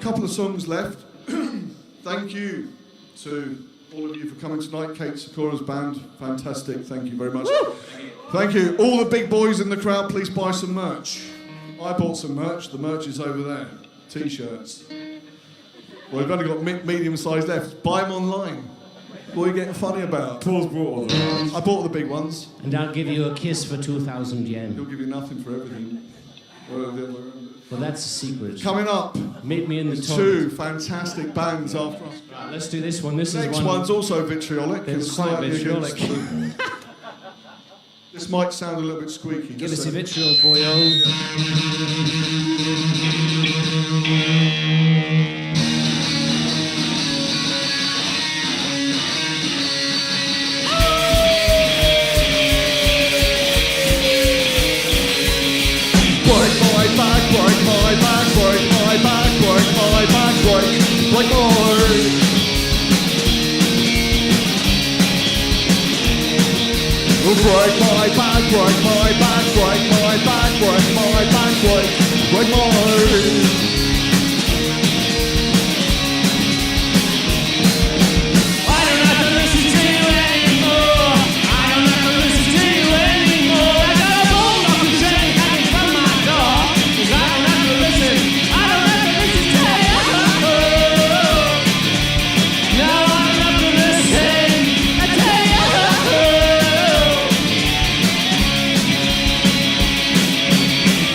Couple of songs left. Thank you to all of you for coming tonight. Kate Sakura's band, fantastic. Thank you very much. Woo! Thank you. All the big boys in the crowd, please buy some merch. I bought some merch. The merch is over there. T-shirts. Well, we've only got medium size left. Buy them online. What are you getting funny about? Paul's brought all the ones. I bought the big ones. And I'll give you a kiss for 2,000 yen. He'll give you nothing for everything. Well, that's a secret. Coming up. Meet me in the toilet. Two fantastic bands after us. Right, let's do this one. This Next is one. one's also vitriolic. It's quite vitriolic. This might sound a little bit squeaky. Give us a vitriol, boyo. Break my back, break my back, break my back, break my back, break my. I don't have to listen to you anymore. I don't have to listen to you anymore. I got a bone off the chain hanging from my door. 'Cause I don't have to listen. I don't have to listen to you. No, I don't have to listen. I tell you.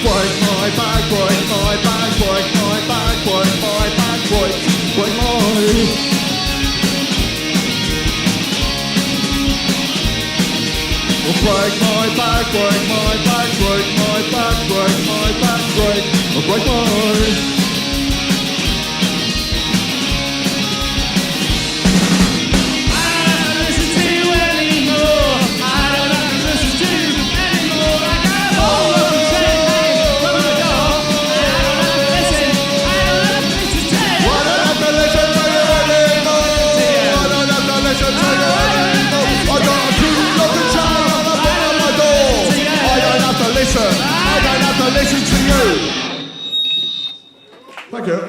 Break my back, break my back, break my back, break my back, break my. Break my back, break my back, break my back, break my back, break my. Listen to you. Thank you.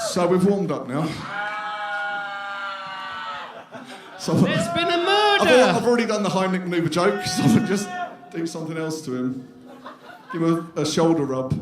So we've warmed up now. So There's been a murder! I've already done the Heimlich maneuver joke, so I'll just do something else to him. Give him a shoulder rub.